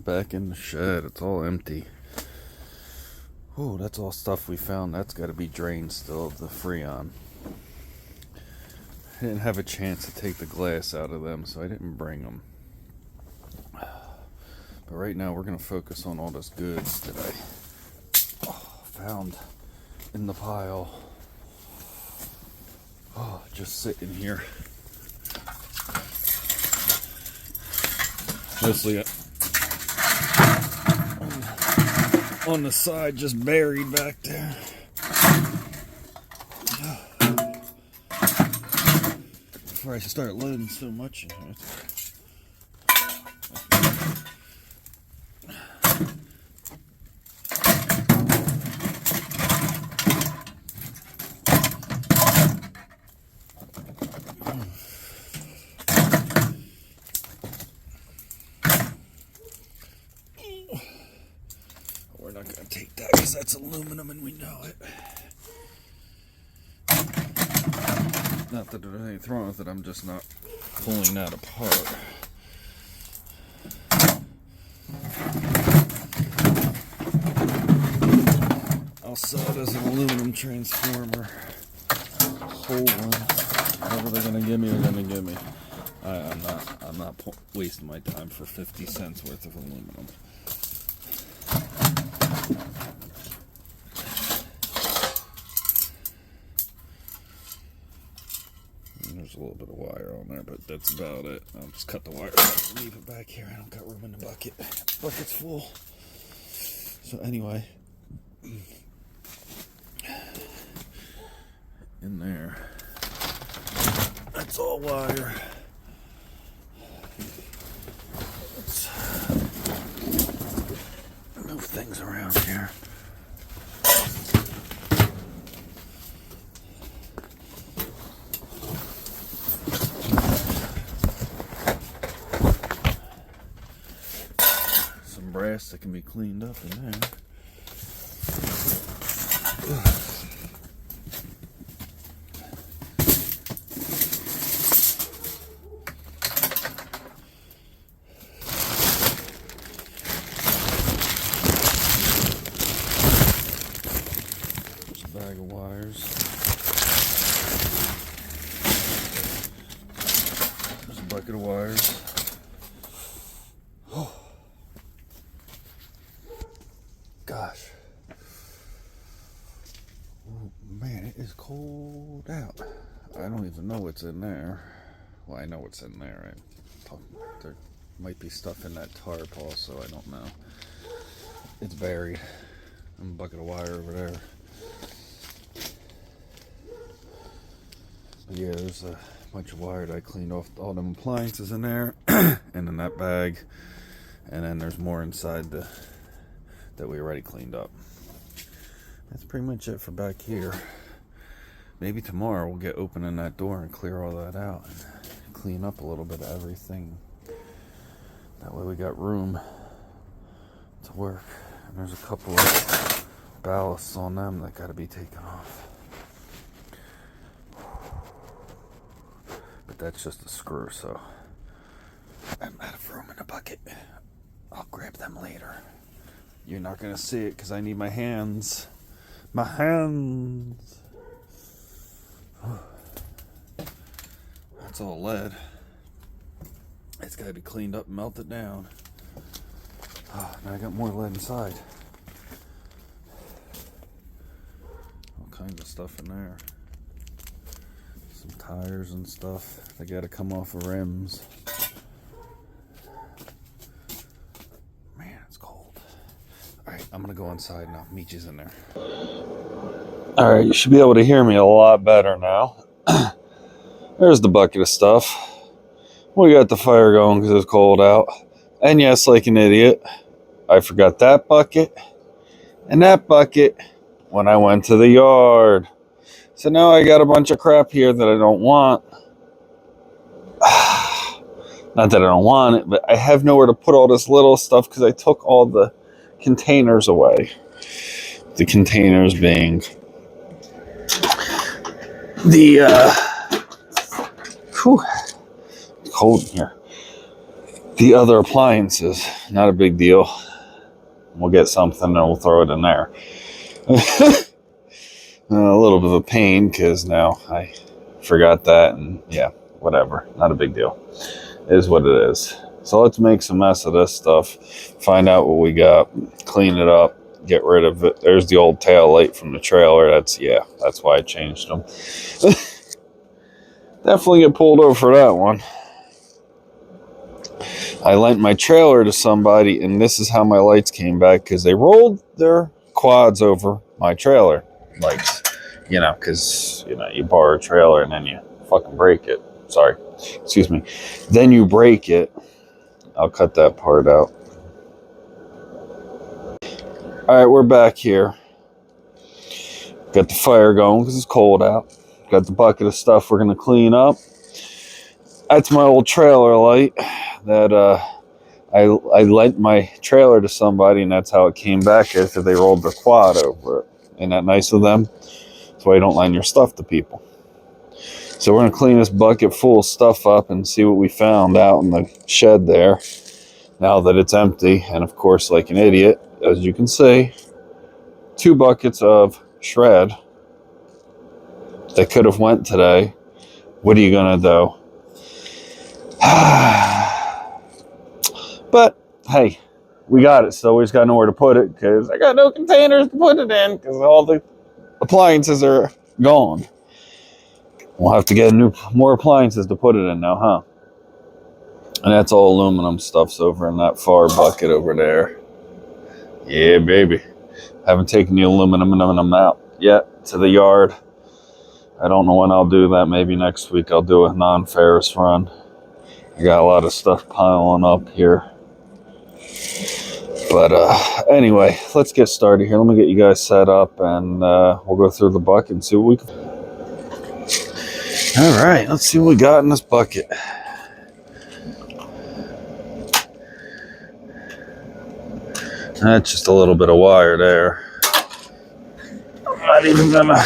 back in the shed. It's all empty. Oh, that's all stuff we found. That's got to be drained still, the Freon. I didn't have a chance to take the glass out of them, so I didn't bring them. But right now we're going to focus on all this goods that I found in the pile. Oh, just sitting here. Mostly on the side, just buried back there. Before I start loading so much in here. We're not going to take that because that's aluminum and we know it. Not that there's anything wrong with it, I'm just not pulling that apart. I'll sell it as an aluminum transformer. Whole one. Whatever they're going to give me, they're going to give me. I'm not wasting my time for 50 cents worth of aluminum. There's a little bit of wire on there, but that's about it. I'll just cut the wire out and leave it back here. I don't got room in the bucket. Bucket's full. So anyway, in there, that's all wire. Let's move things around here. Brass that can be cleaned up in there. There's a bag of wires. There's a bucket of wires. Gosh. Oh, man, it is cold out. I don't even know what's in there. Well, I know what's in there. There might be stuff in that tarp also. I don't know. It's buried. And a bucket of wire over there. But yeah, there's a bunch of wire that I cleaned off all them appliances in there. And in that bag. And then there's more inside that we already cleaned up. That's pretty much it for back here. Maybe tomorrow we'll get opening that door and clear all that out and clean up a little bit of everything. That way we got room to work. And there's a couple of ballasts on them that got to be taken off. But that's just a screw, so I'm out of room in the bucket. I'll grab them later. You're not going to see it because I need my hands. My hands. That's all lead. It's got to be cleaned up and melted down. Oh, now I got more lead inside. All kinds of stuff in there. Some tires and stuff. They got to come off of rims. I'm gonna go inside now. Meet you's in there. Alright, you should be able to hear me a lot better now. There's the bucket of stuff. We got the fire going because it's cold out. And yes, like an idiot, I forgot that bucket and that bucket when I went to the yard. So now I got a bunch of crap here that I don't want. Not that I don't want it, but I have nowhere to put all this little stuff because I took all the containers away. The containers being the cold in here. the other appliances. Not a big deal. We'll get something and we'll throw it in there. A little bit of a pain because now I forgot that, and yeah, whatever. Not a big deal. It is what it is. So let's make some mess of this stuff. Find out what we got. Clean it up. Get rid of it. There's the old tail light from the trailer. That's why I changed them. Definitely get pulled over for that one. I lent my trailer to somebody, and this is how my lights came back, because they rolled their quads over my trailer lights. Because, you borrow a trailer and then you fucking break it. Sorry. Excuse me. Then you break it. I'll cut that part out. Alright, we're back here. Got the fire going because it's cold out. Got the bucket of stuff we're going to clean up. That's my old trailer light that I lent my trailer to somebody, and that's how it came back after they rolled their quad over it. Isn't that nice of them? That's why you don't lend your stuff to people. So we're going to clean this bucket full of stuff up and see what we found out in the shed there. Now that it's empty, and of course, like an idiot, as you can see, 2 buckets of shred that could have went today. What are you going to do? But, hey, we got it, so we just got nowhere to put it, because I got no containers to put it in, because all the appliances are gone. We'll have to get more appliances to put it in now, huh? And that's all aluminum stuff's over in that far bucket over there. Yeah, baby. Haven't taken the aluminum out yet to the yard. I don't know when I'll do that. Maybe next week I'll do a non-ferrous run. I got a lot of stuff piling up here. But anyway, let's get started here. Let me get you guys set up, and we'll go through the bucket and see what we can... All right, let's see what we got in this bucket. That's just a little bit of wire there. I'm not even gonna...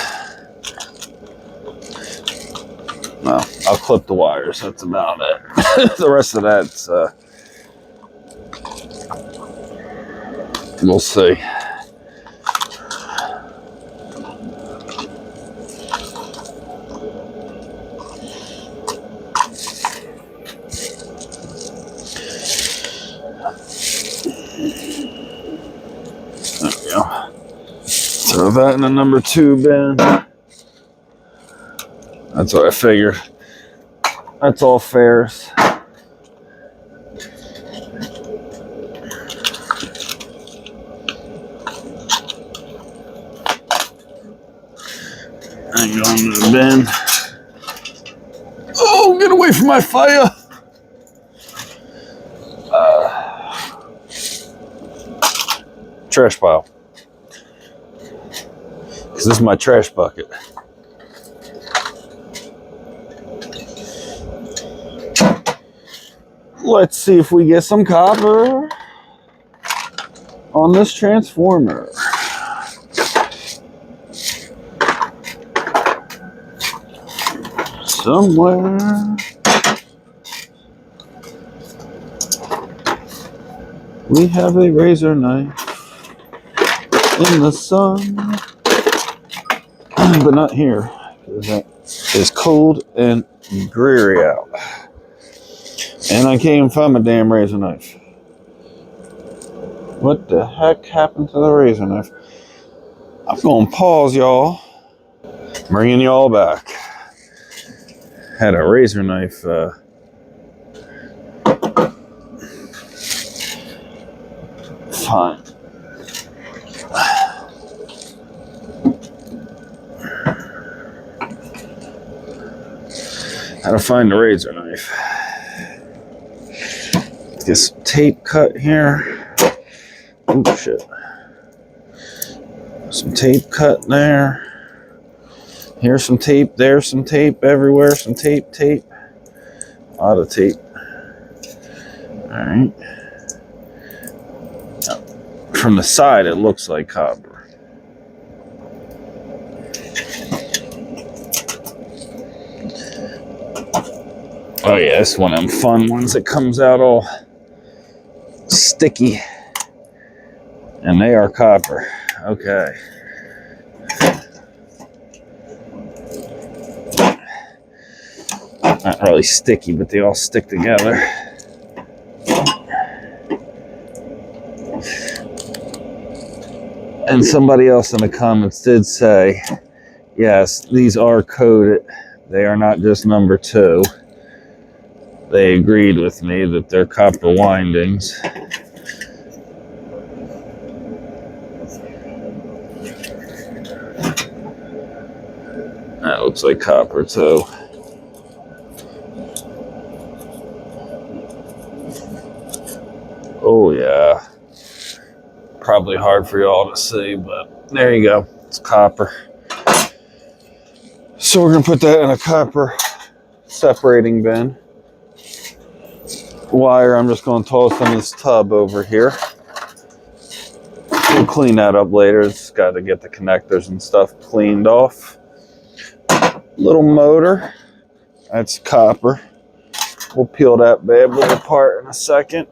Well, I'll clip the wires. That's about it. The rest of that's... we'll see. Throw that in the number 2 bin. That's what I figured. That's all ferrous. And go into the bin. Oh, get away from my fire! Trash pile. Because this is my trash bucket. Let's see if we get some copper on this transformer. Somewhere. We have a razor knife in the sun. But not here, because that is cold and dreary out. And I can't even find my damn razor knife. What the heck happened to the razor knife? I'm going to pause, y'all. Bringing y'all back. Had a razor knife. Fine. How to find the razor knife. Let's get some tape cut here. Oh shit. Some tape cut there. Here's some tape, there's some tape, everywhere some tape. A lot of tape. Alright. From the side it looks like copper. Oh yeah, this is one of them fun ones that comes out all sticky. And they are copper. Okay. Not really sticky, but they all stick together. And somebody else in the comments did say, yes, these are coated. They are not just number 2. They agreed with me that they're copper windings. That looks like copper too. Oh yeah. Probably hard for y'all to see, but there you go. It's copper. So we're gonna put that in a copper separating bin. Wire, I'm just gonna toss in this tub over here. We'll clean that up later. Just got to get the connectors and stuff cleaned off. Little motor, that's copper. We'll peel that bad boy apart in a second.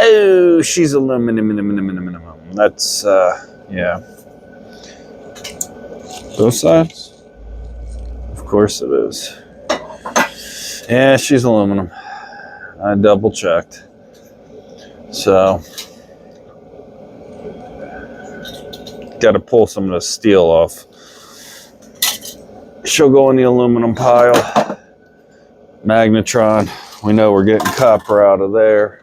Oh, she's aluminum. That's, yeah. Both sides? Of course it is. Yeah, she's aluminum. I double checked. So, got to pull some of the steel off. She'll go in the aluminum pile. Magnetron. We know we're getting copper out of there.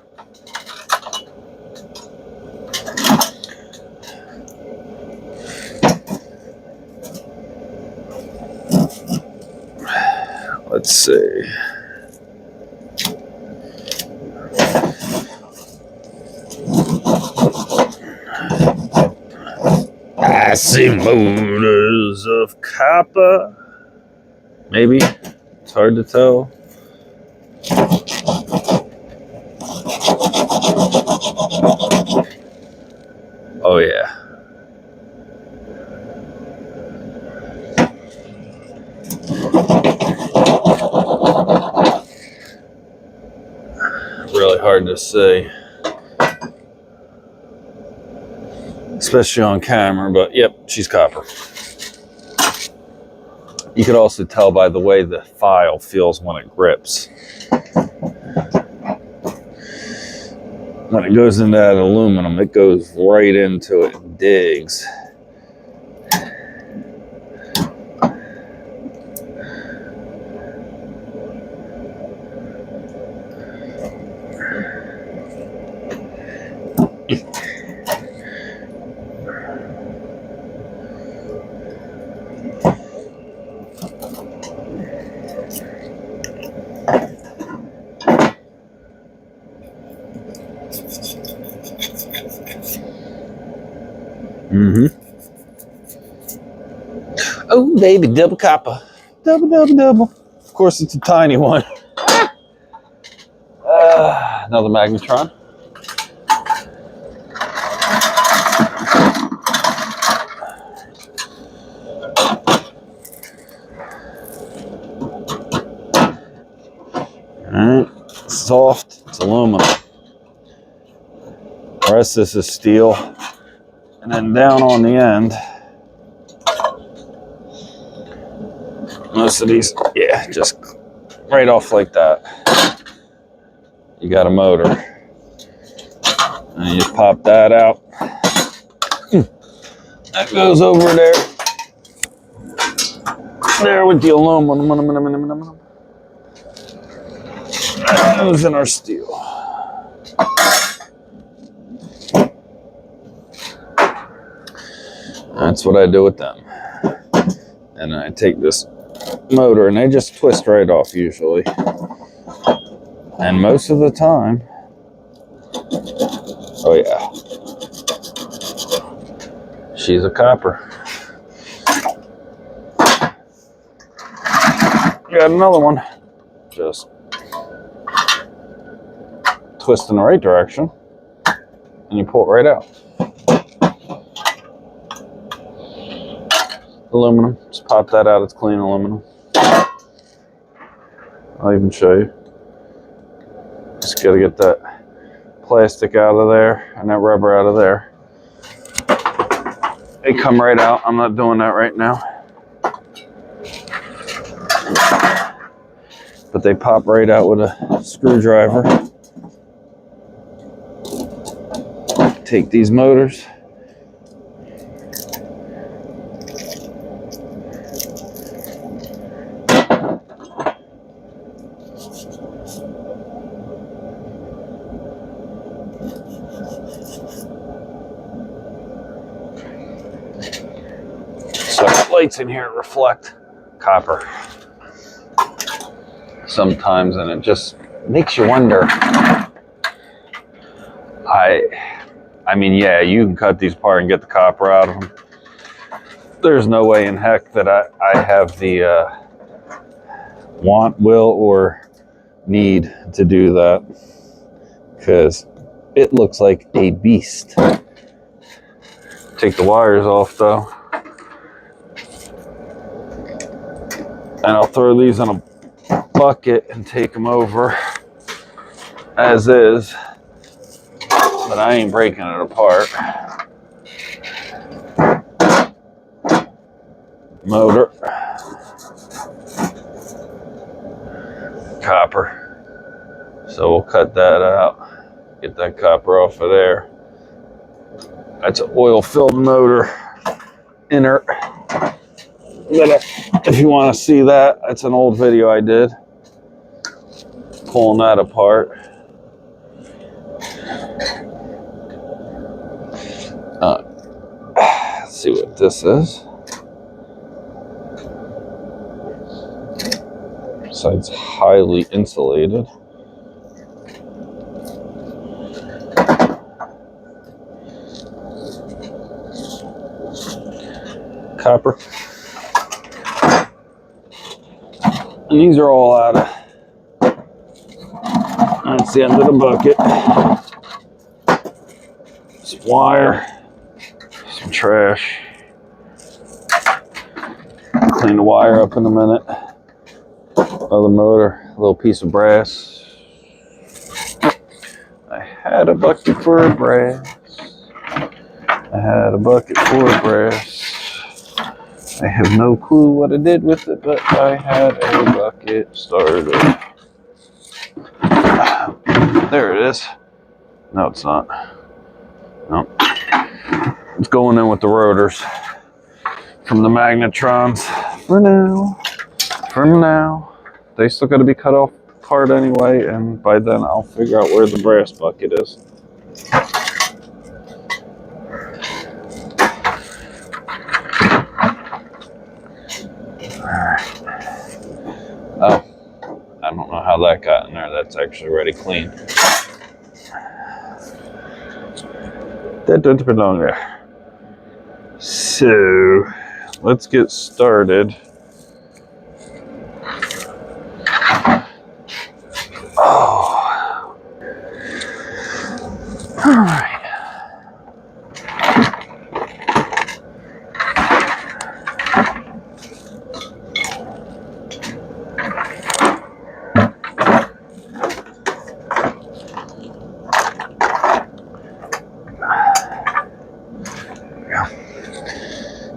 Let's see. I see motors of copper. Maybe. It's hard to tell. Oh, yeah. Really hard to see, especially on camera, but yep, she's copper. You could also tell by the way the file feels when it grips. When it goes into that aluminum, it goes right into it and digs. Oh, baby, double copper. Double. Of course, it's a tiny one. Another magnetron. Alright, soft, it's aluminum. The rest of this is steel. And then down on the end, most of these, yeah, just right off like that. You got a motor. And you just pop that out. That goes over there. There with the aluminum. That goes in our steel. That's what I do with them. And I take this motor and they just twist right off usually. And most of the time, oh yeah, she's a copper. Got another one. Just twist in the right direction and you pull it right out. Aluminum, just pop that out, it's clean aluminum. I'll even show you. Just got to get that plastic out of there and that rubber out of there. They come right out. I'm not doing that right now. But they pop right out with a screwdriver. Take these motors. So lights in here reflect copper sometimes, and it just makes you wonder. I mean, yeah, you can cut these apart and get the copper out of them. There's no way in heck that I have the want, will, or need to do that, because it looks like a beast. Take the wires off though, and I'll throw these in a bucket and take them over as is, but I ain't breaking it apart. Motor, copper, so we'll cut that out, get that copper off of there. That's an oil-filled motor, inert. If you want to see that, that's an old video I did, pulling that apart. Let's see what this is. So it's highly insulated. Copper. And these are all out of, that's the end of the bucket. Some wire, some trash. Clean the wire up in a minute. Other motor, a little piece of brass. I had a bucket for brass. I had a bucket for brass. I have no clue what I did with it, but I had a bucket started. There it is. No, it's not. No. It's going in with the rotors from the magnetrons for now. For now. They still got to be cut off apart anyway, and by then I'll figure out where the brass bucket is. Oh, I don't know how that got in there. That's actually already clean. That doesn't belong there. So, let's get started. Oh. All right.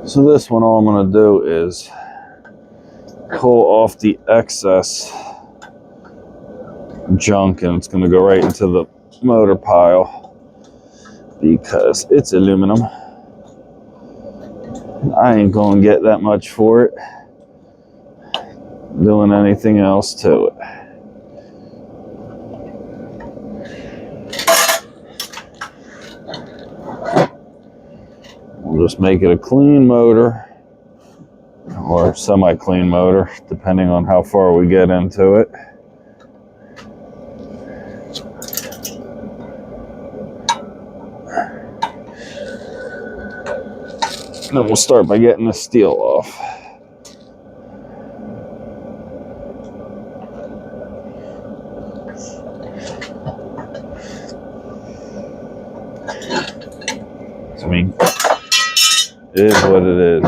So this one, all I'm going to do is pull off the excess junk, and it's going to go right into the motor pile because it's aluminum. I ain't going to get that much for it doing anything else to it. We'll just make it a clean motor or semi-clean motor, depending on how far we get into it. And then we'll start by getting the steel off. I mean, it is what it is.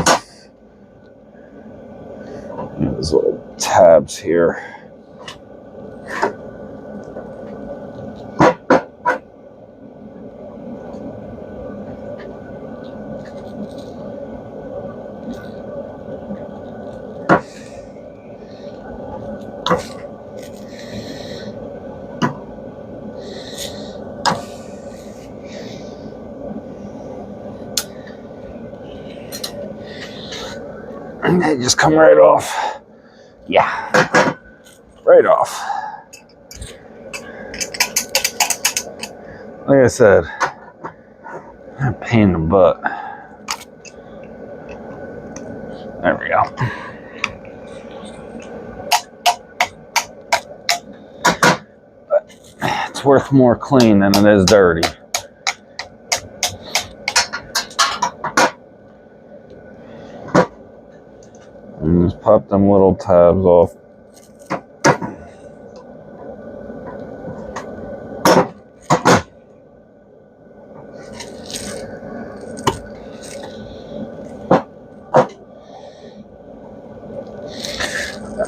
There's little tabs here. And they just come right off. Yeah, right off. Like I said, a pain in the butt. There we go. But it's worth more clean than it is dirty. And just pop them little tabs off.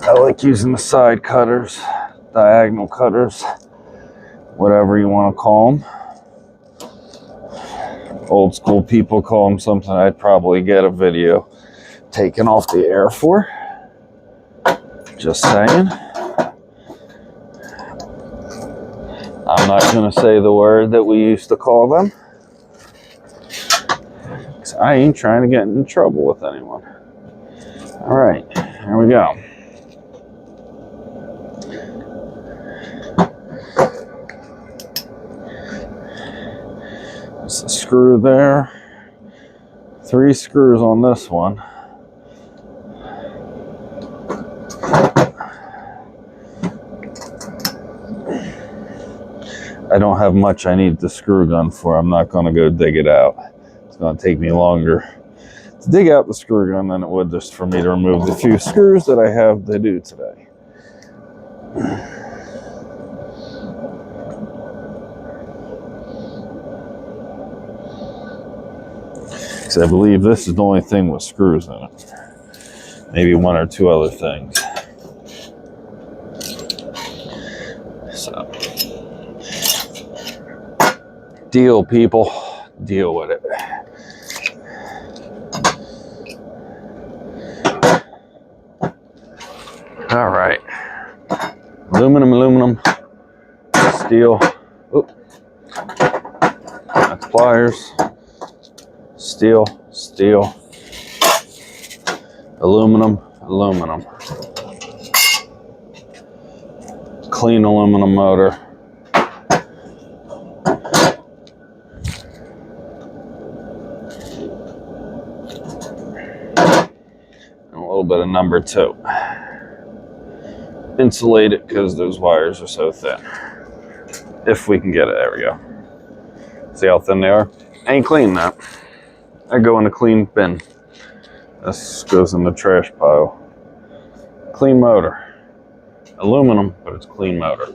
I like using the side cutters, diagonal cutters, whatever you want to call them. Old school people call them something I'd probably get a video taken off the air for. Just saying. I'm not going to say the word that we used to call them, 'cause I ain't trying to get in trouble with anyone. All right, here we go. There's a screw there. 3 screws on this one. I don't have much I need the screw gun for. I'm not going to go dig it out. It's going to take me longer to dig out the screw gun than it would just for me to remove the few screws that I have to do today. Because I believe this is the only thing with screws in it. Maybe 1 or 2 other things. So, deal, people. Deal with it. All right. Aluminum, steel. Oop. That's pliers. Steel, aluminum. Clean aluminum motor. And a little bit of number 2. Insulate it because those wires are so thin. If we can get it, there we go. See how thin they are? I ain't clean that. I go in a clean bin. This goes in the trash pile. Clean motor. Aluminum, but it's clean motor.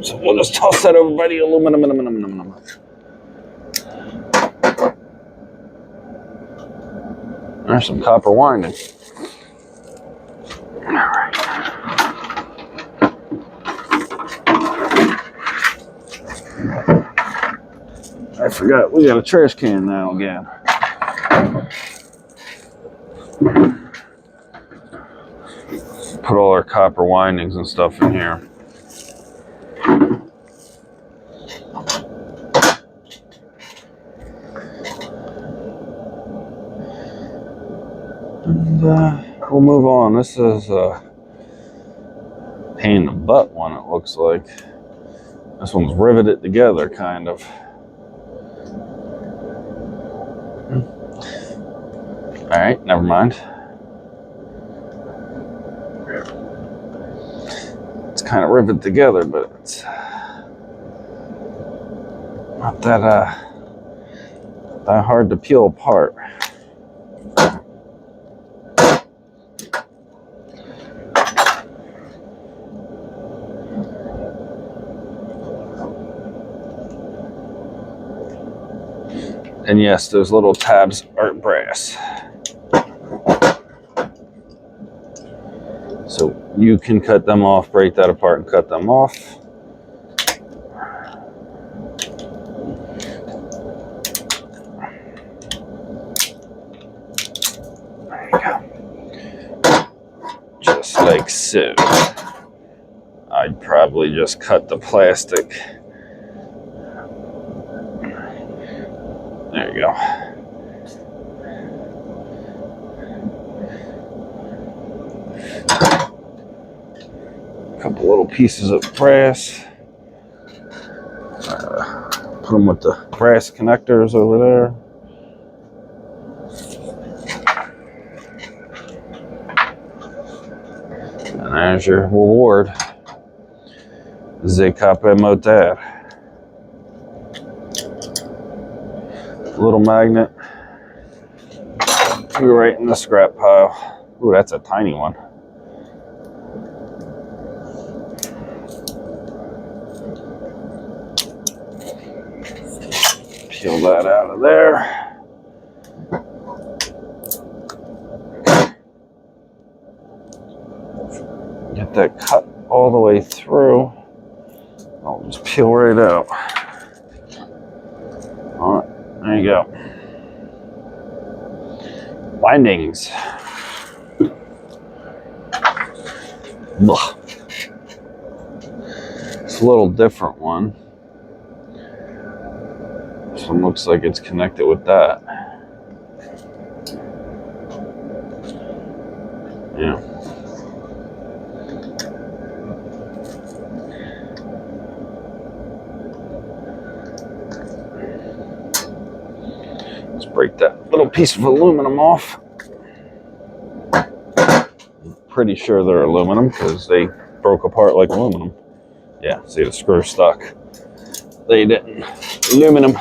So we'll just toss that over by the aluminum. There's some copper winding. All right. I forgot, we got a trash can now again. Put all our copper windings and stuff in here. And we'll move on. This is a pain in the butt one, it looks like. This one's riveted together, kind of. All right, never mind. It's kind of riveted together, but it's not that hard to peel apart. And yes, those little tabs are brass. So you can cut them off, break that apart and cut them off. There you go. Just like so. I'd probably just cut the plastic. There you go. A couple little pieces of brass. Put them with the brass connectors over there. And there's your reward. The copper motor. Little magnet. You're right in the scrap pile. Ooh, that's a tiny one. Peel that out of there. Get that cut all the way through. I'll just peel right out. All right, there you go. Windings. Ugh. It's a little different one. This one looks like it's connected with that. Yeah. Let's break that little piece of aluminum off. Pretty sure they're aluminum because they broke apart like aluminum. Yeah, see the screw stuck. They didn't. Aluminum.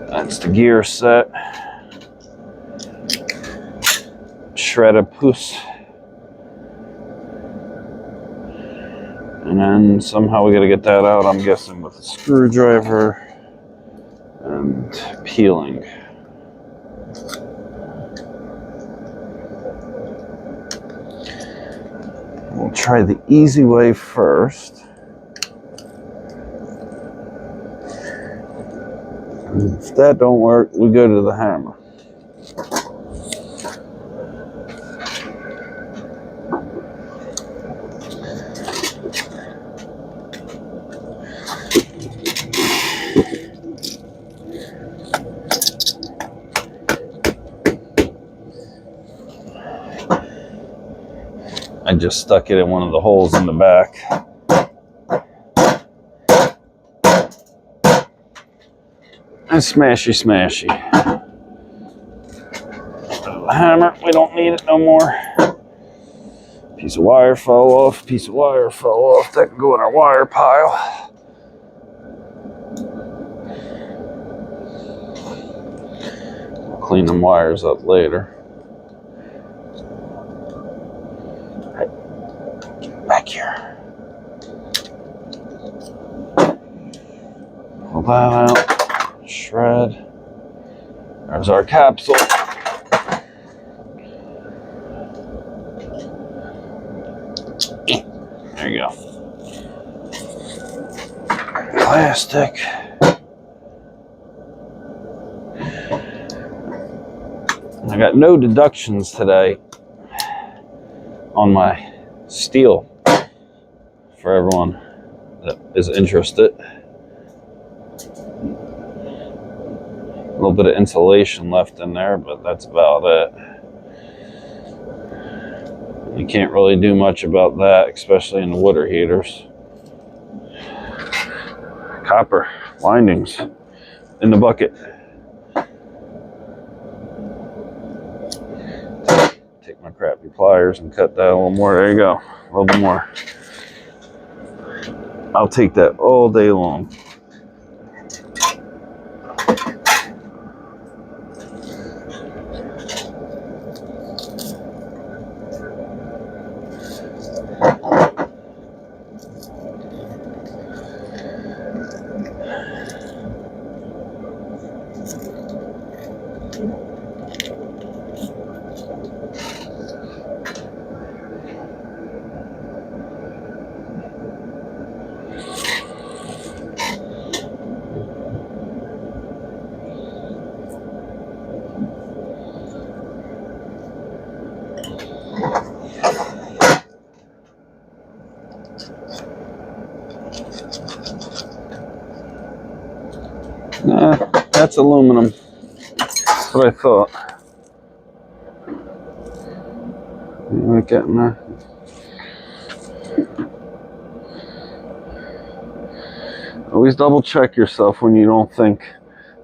That's the gear set. Shredded puss. And then somehow we gotta get that out, I'm guessing with a screwdriver and peeling. We'll try the easy way first. And if that don't work, we go to the hammer. I just stuck it in one of the holes in the back. And smashy, smashy. The hammer, we don't need it no more. Piece of wire fell off, piece of wire fell off. That can go in our wire pile. We'll clean them wires up later. Back here. Pull that out. Shred. There's our capsule. There you go. Plastic. I got no deductions today on my steel. For everyone that is interested. A little bit of insulation left in there, but that's about it. You can't really do much about that, especially in the water heaters. Copper windings in the bucket. Take my crappy pliers and cut that a little more. There you go. A little bit more. I'll take that all day long. That's aluminum. That's what I thought. You ain't getting there. Always double check yourself when you don't think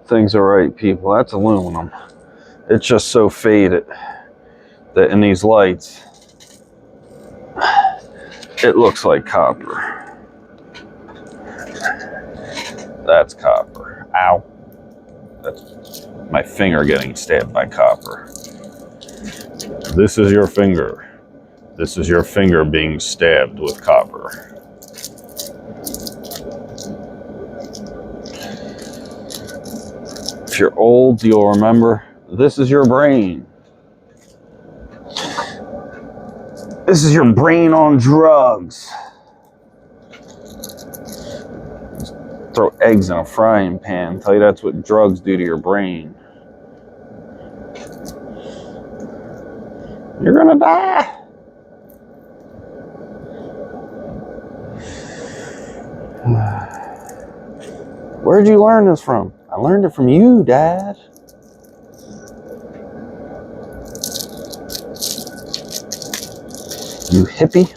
things are right, people. That's aluminum. It's just so faded that in these lights, it looks like copper. That's copper. Ow. That's my finger getting stabbed by copper. This is your finger. This is your finger being stabbed with copper. If you're old, you'll remember, this is your brain. This is your brain on drugs. Throw eggs in a frying pan. Tell you that's what drugs do to your brain. You're gonna die. Where'd you learn this from? I learned it from you, Dad. You hippie.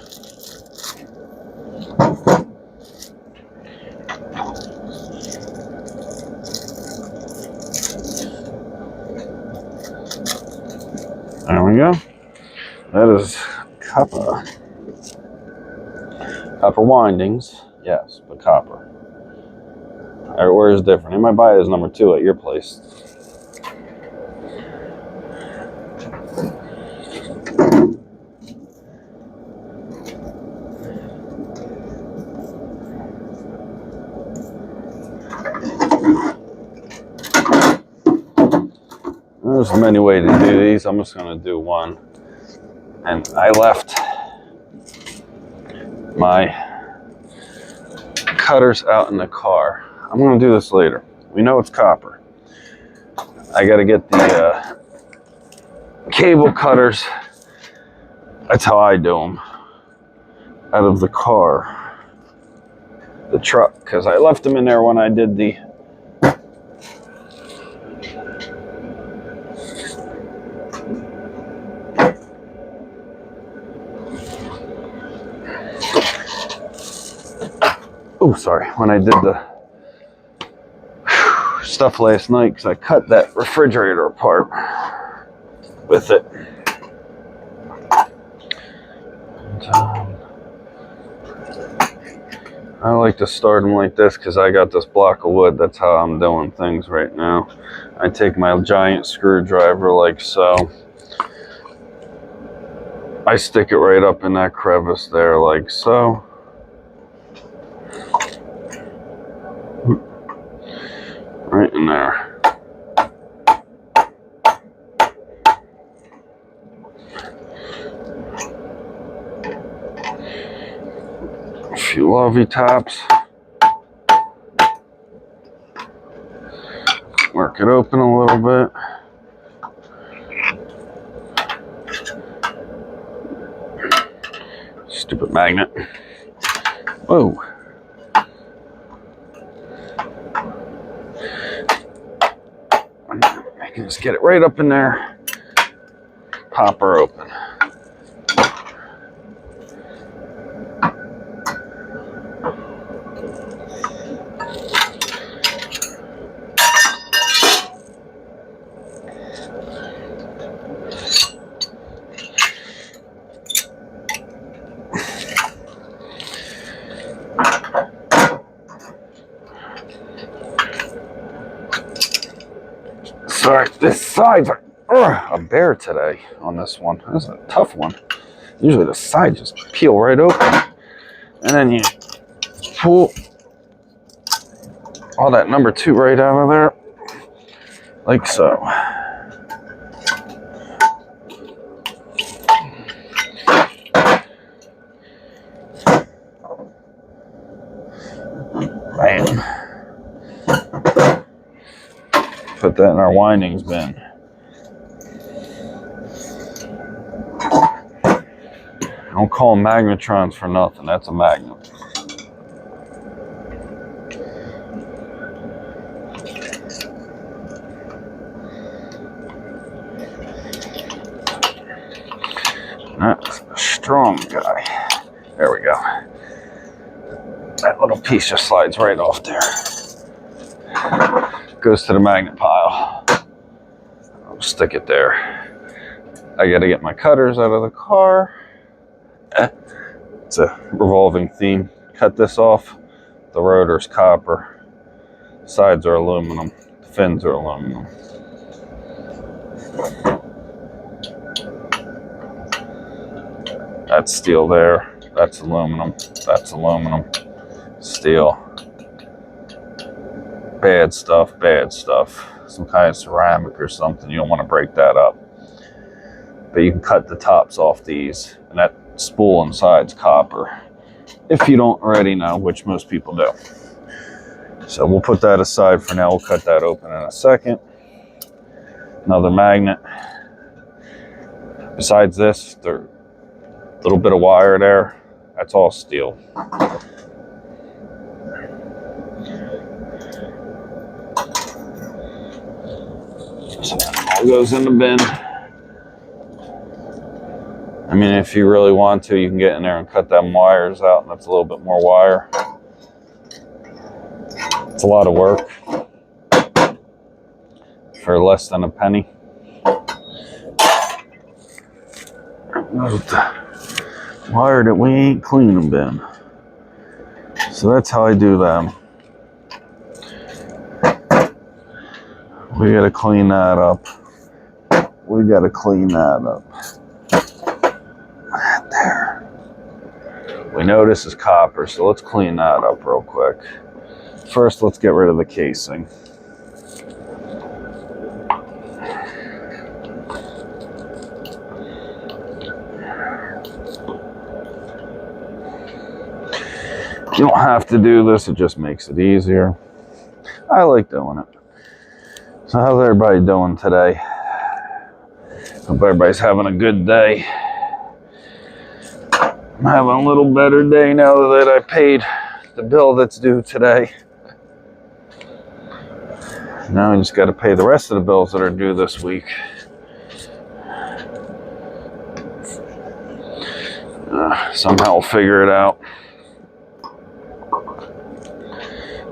There we go. That is copper. Copper windings, yes, but copper. Everywhere is different. You might buy it as number 2 at your place. There's many ways to do these. I'm just going to do one. And I left my cutters out in the car. I'm going to do this later. We know it's copper. I got to get the cable cutters. That's how I do them. Out of the car. The truck. Because I left them in there when I did the when I did the stuff last night, because I cut that refrigerator apart with it. And, I like to start them like this because I got this block of wood. That's how I'm doing things right now. I take my giant screwdriver like so. I stick it right up in that crevice there like so. Right in there. A few lovey tops. Work it open a little bit. Stupid magnet. Whoa. I can just get it right up in there. Pop her open. Sorry, this side's a bear today on this one. This is a tough one. Usually the sides just peel right open. And then you pull all that number 2 right out of there. Like so. Bam. Put that in our windings bin. Don't call them magnetrons for nothing. That's a magnet. That's a strong guy. There we go. That little piece just slides right off there. Goes to the magnet pile. I'll stick it there. I gotta get my cutters out of the car. It's a revolving theme. Cut this off. The rotor's copper. Sides are aluminum. The fins are aluminum. That's steel there. That's aluminum. That's aluminum. Steel. Bad stuff, bad stuff. Some kind of ceramic or something. You don't want to break that up. But you can cut the tops off these. And that spool inside's copper. If you don't already know, which most people do. So we'll put that aside for now. We'll cut that open in a second. Another magnet. Besides this, there's a little bit of wire there. That's all steel. So that all goes in the bin. I mean, if you really want to, you can get in there and cut them wires out, and that's a little bit more wire. It's a lot of work for less than a penny. Wire that we ain't cleaning bin. So that's how I do them. We gotta clean that up. We gotta clean that up. There. We know this is copper, so let's clean that up real quick. First, let's get rid of the casing. You don't have to do this, it just makes it easier. I like doing it. So how's everybody doing today? Hope everybody's having a good day. I'm having a little better day now that I paid the bill that's due today. Now I just got to pay the rest of the bills that are due this week. Somehow I'll figure it out.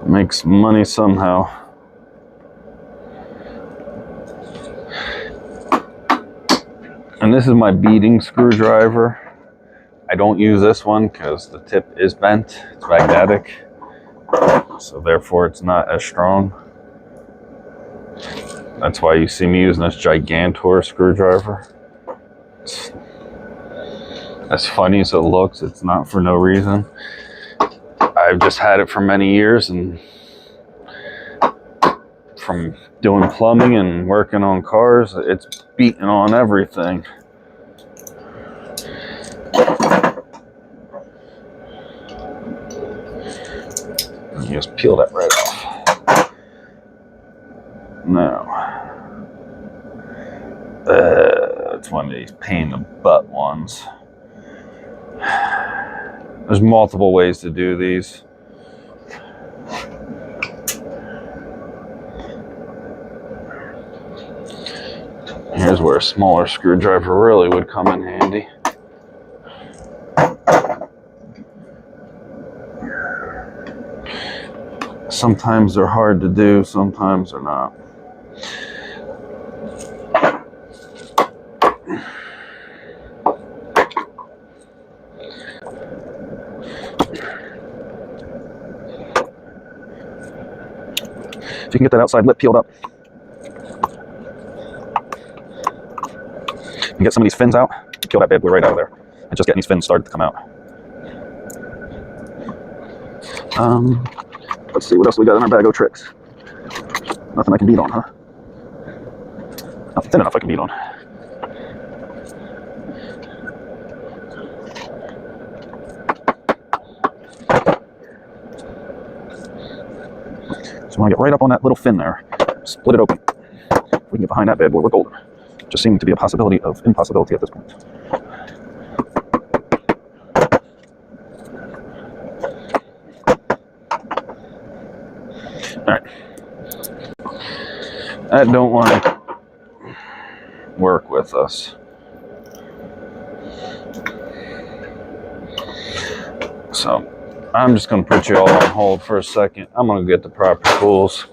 Make some money somehow. And this is my beading screwdriver. I don't use this one because the tip is bent. It's magnetic. So therefore it's not as strong. That's why you see me using this Gigantor screwdriver. It's as funny as it looks, it's not for no reason. I've just had it for many years, and from doing plumbing and working on cars, it's beating on everything. You just peel that right off. Now, it's one of these pain in the butt ones. There's multiple ways to do these. Here's where a smaller screwdriver really would come in handy. Sometimes they're hard to do, sometimes they're not. If you can get that outside lip peeled up, and get some of these fins out, peel that bad boy right out of there, and just getting these fins started to come out. Let's see what else we got in our bag of tricks. Nothing I can beat on, huh? Nothing thin enough I can beat on. So when I get right up on that little fin there, split it open. If we can get behind that bad boy, we're golden. Just seeming to be a possibility of impossibility at this point. Alright. That don't want to work with us. So I'm just going to put you all on hold for a second. I'm going to get the proper tools.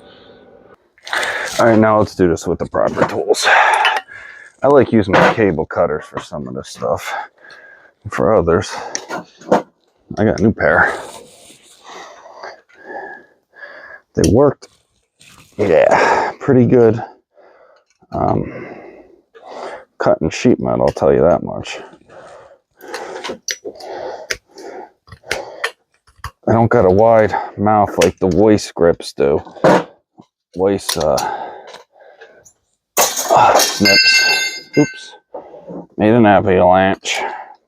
All right, now let's do this with the proper tools. I like using my cable cutters for some of this stuff. For others, I got a new pair. They worked, yeah, pretty good. Cutting sheet metal, I'll tell you that much. I don't got a wide mouth like the Weiss grips do. Weiss snips. Oops. Made an avalanche.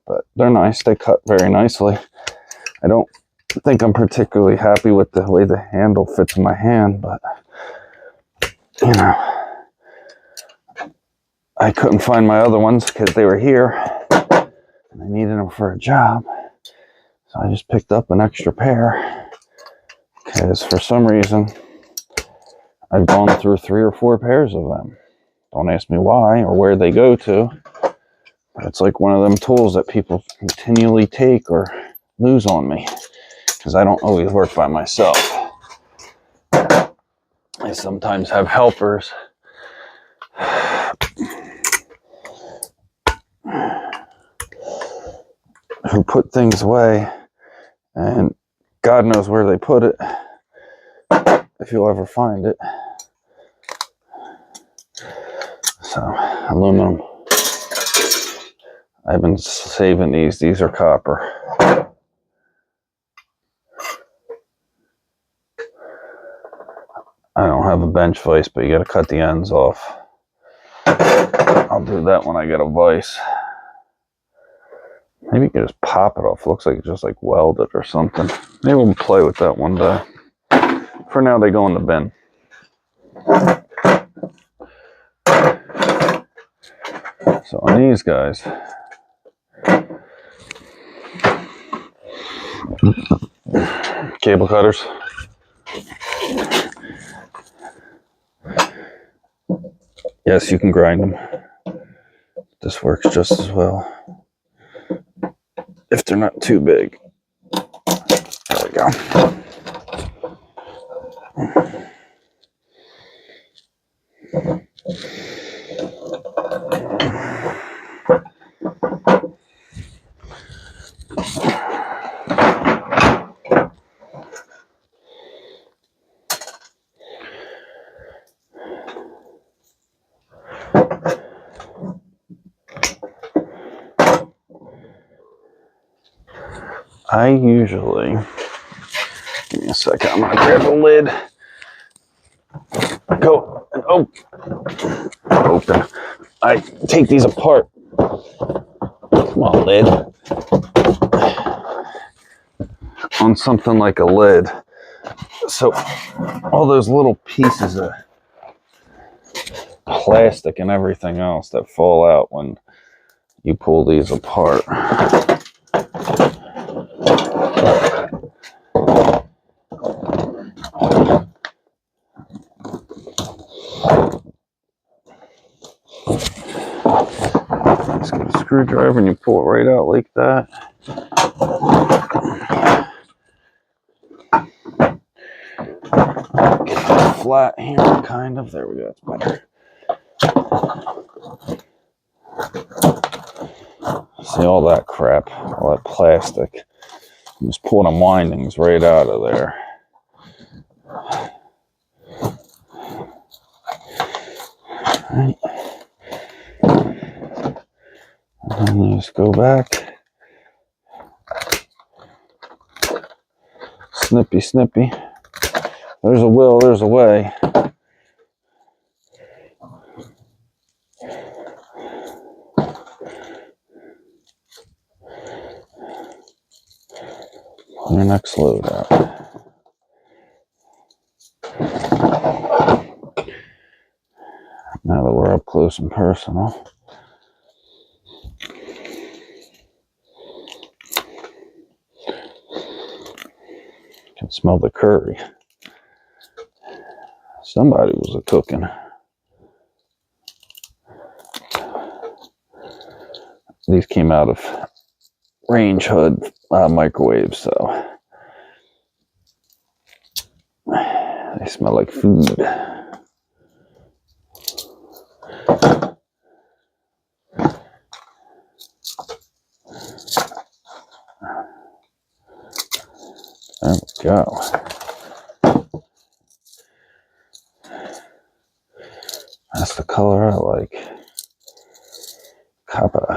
But they're nice. They cut very nicely. I don't think I'm particularly happy with the way the handle fits in my hand, but you know, I couldn't find my other ones because they were here and I needed them for a job. So I just picked up an extra pair because for some reason I've gone through 3 or 4 pairs of them. Don't ask me why or where they go to, but it's like one of them tools that people continually take or lose on me because I don't always work by myself. I sometimes have helpers who put things away, and God knows where they put it, if you'll ever find it. So, aluminum. I've been saving these. These are copper. I don't have a bench vise, but you got to cut the ends off. I'll do that when I get a vise. Maybe you can just pop it off. It looks like it's just like welded or something. Maybe we'll play with that one day. For now, they go in the bin. So on these guys, cable cutters. Yes, you can grind them. This works just as well. If they're not too big. There we go. I usually, give me a second, I'm gonna grab the lid. Go and open. I take these apart. Come on, lid. On something like a lid. So all those little pieces of plastic and everything else that fall out when you pull these apart. Just get a screwdriver and you pull it right out like that. Get it flat here, kind of. There we go, it's better. See all that crap, all that plastic. I'm just pulling them windings right out of there. Right. And then you just go back. Snippy, snippy. There's a will, there's a way. Pull your next load out. Now that we're up close and personal, you can smell the curry. Somebody was cooking. These came out of range hood microwave, so they smell like food. There we go. That's the color I like. Copper.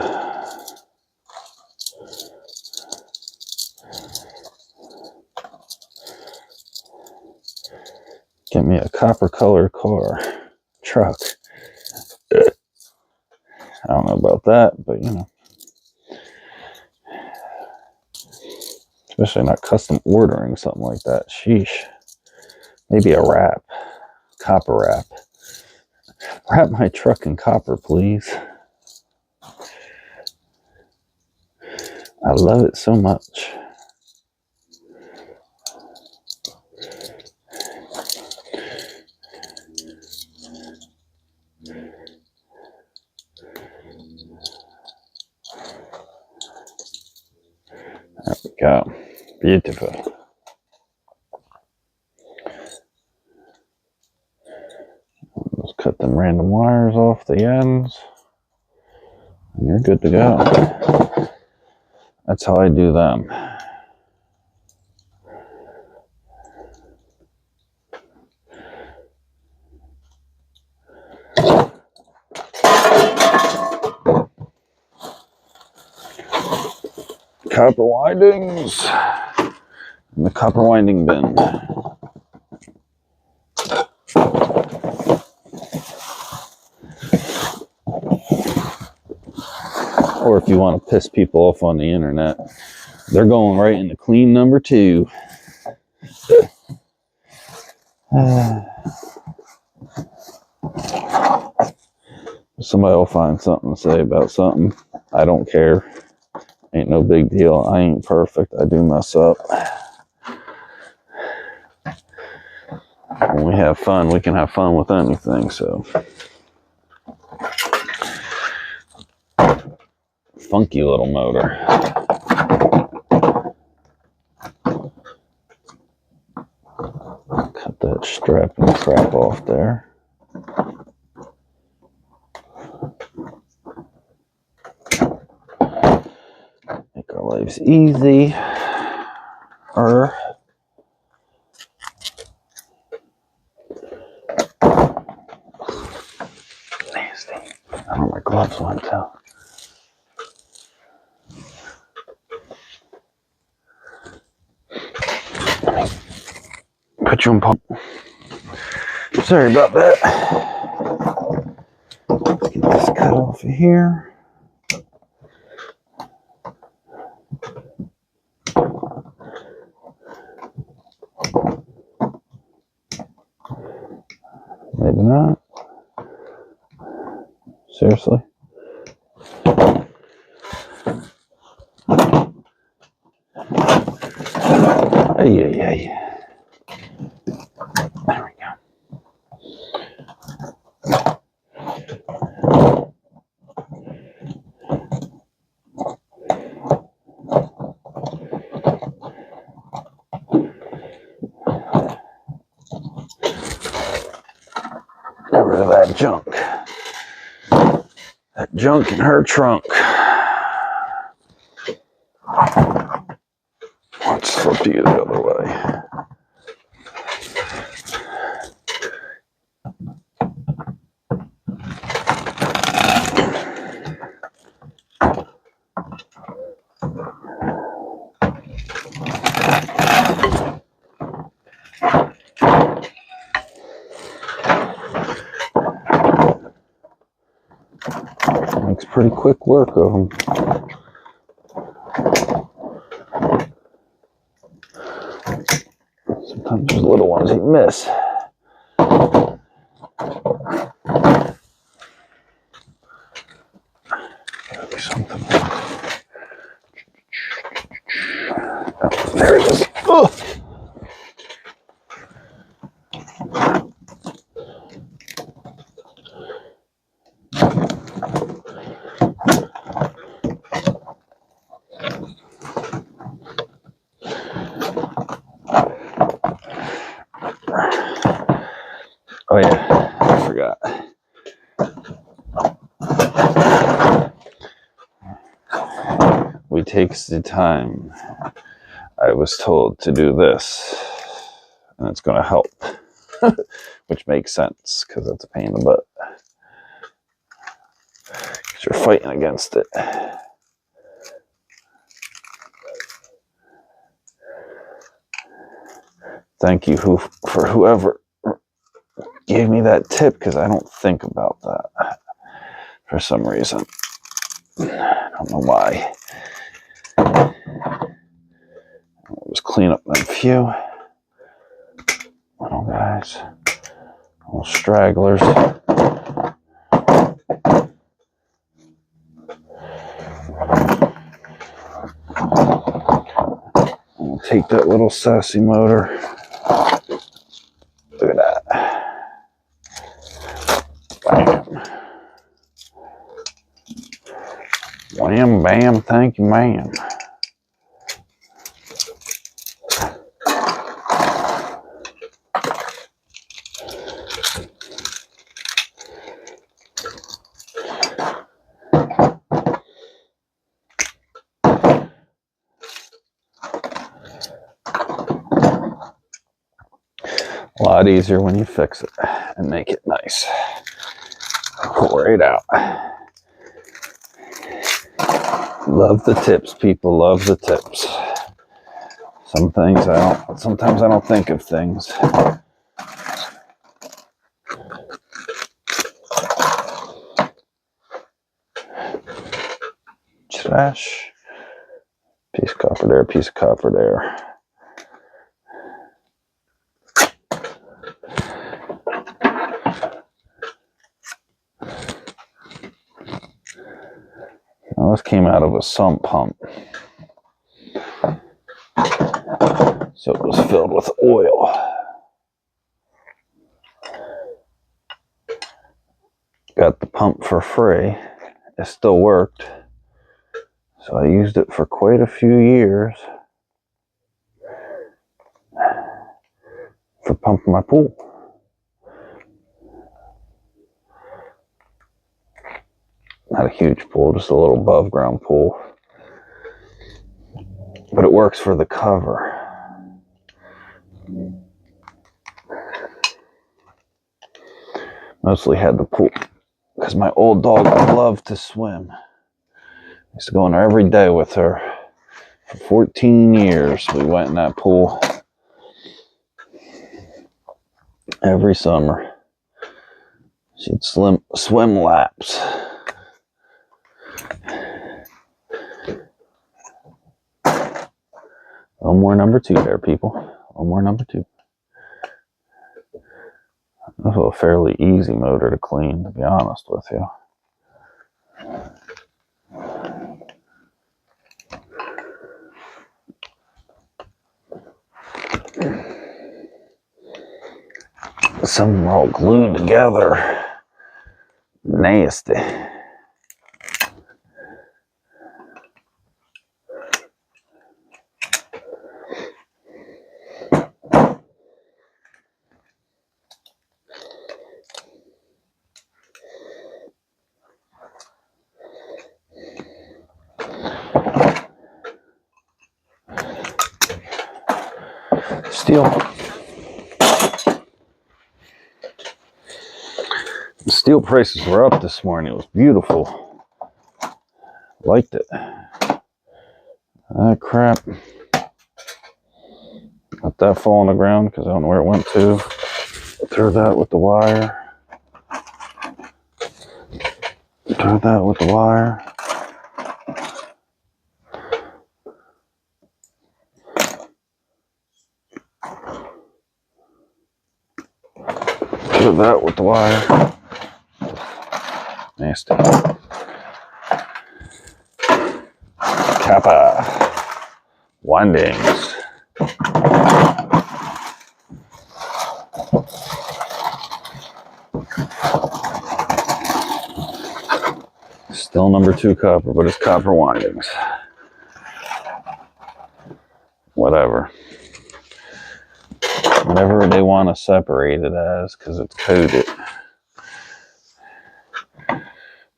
Get me a copper colored car. Truck. I don't know about that, but you know. Especially not custom ordering something like that. Sheesh. Maybe a wrap. Copper wrap. Wrap my truck in copper, please. I love it so much. There we go. Beautiful. Just cut them random wires off the ends. And you're good to go. That's how I do them. Copper windings in the copper winding bin. Or if you want to piss people off on the internet, they're going right into clean number 2. Somebody will find something to say about something. I don't care. Ain't no big deal. I ain't perfect. I do mess up. When we have fun, we can have fun with anything, so. Funky little motor. Cut that strap and crap off there. Make our lives easy. Nasty. I don't like gloves on too. Put you in pump. Sorry about that. Let's get this cut off of here. Maybe not. Seriously? Hey. There we go. Get rid of that junk. That junk in her trunk. Let's flip you the other way. Makes pretty quick work of them. Sometimes there's little ones you miss. Something. Oh, there it is. Oh. we take the time. I was told to do this, and it's going to help, which makes sense because it's a pain in the butt. Because you're fighting against it. Thank you for whoever gave me that tip, because I don't think about that for some reason. I don't know why. I'll just clean up them few little guys, little stragglers. We'll take that little sassy motor. Look at that. Bam. Wham, bam, thank you, ma'am. A lot easier when you fix it and make it nice. Pour it out. Love the tips, people. Love the tips. Sometimes I don't think of things. Trash. Piece of copper there, piece of copper there. Now this came out of a sump pump. So it was filled with oil. Got the pump for free. It still worked. So I used it for quite a few years for pumping my pool. Not a huge pool, just a little above ground pool. But it works for the cover. Mostly had the pool because my old dog loved to swim. I used to go in there every day with her. For 14 years we went in that pool every summer. She'd swim laps. A little more number 2 there, people. A little more number 2. This is a fairly easy motor to clean, to be honest with you. Some of them are all glued together. Nasty. The steel prices were up this morning. It was beautiful. Liked it. Ah, crap. Let that fall on the ground because I don't know where it went to. Throw that with the wire. Throw that with the wire. Throw that with the wire. Nasty. Kappa. Windings. Still number 2 copper, but it's copper windings. Whatever. Whatever they want to separate it as, because it's coded.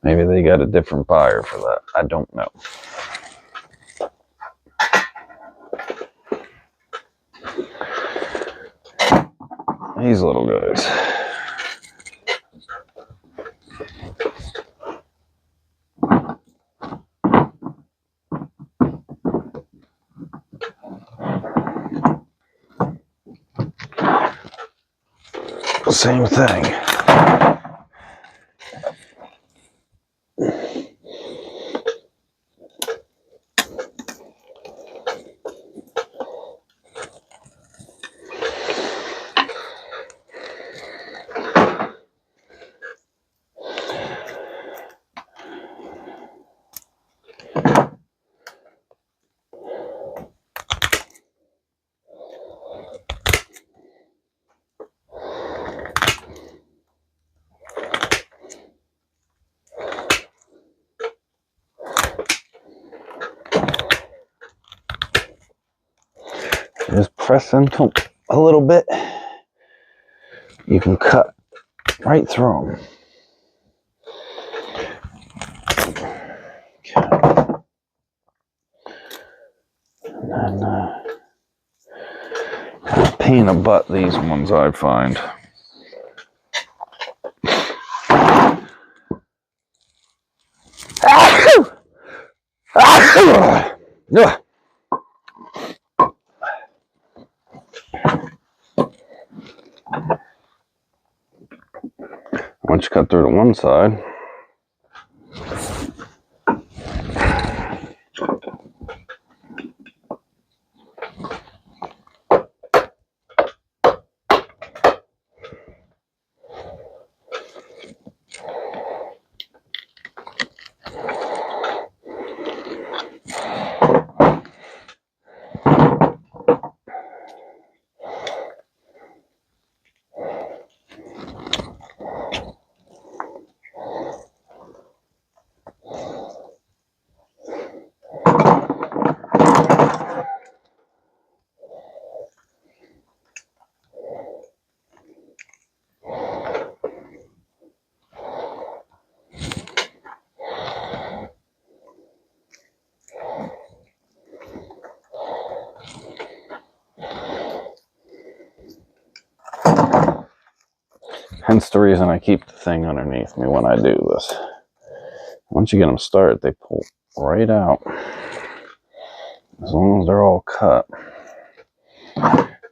Maybe they got a different buyer for that. I don't know. these little guys. Same thing. Just press into a little bit. You can cut right through them. Okay. And then, pain in the butt, these ones I find. Once you cut through to one side, hence the reason I keep the thing underneath me when I do this. Once you get them started, they pull right out. As long as they're all cut.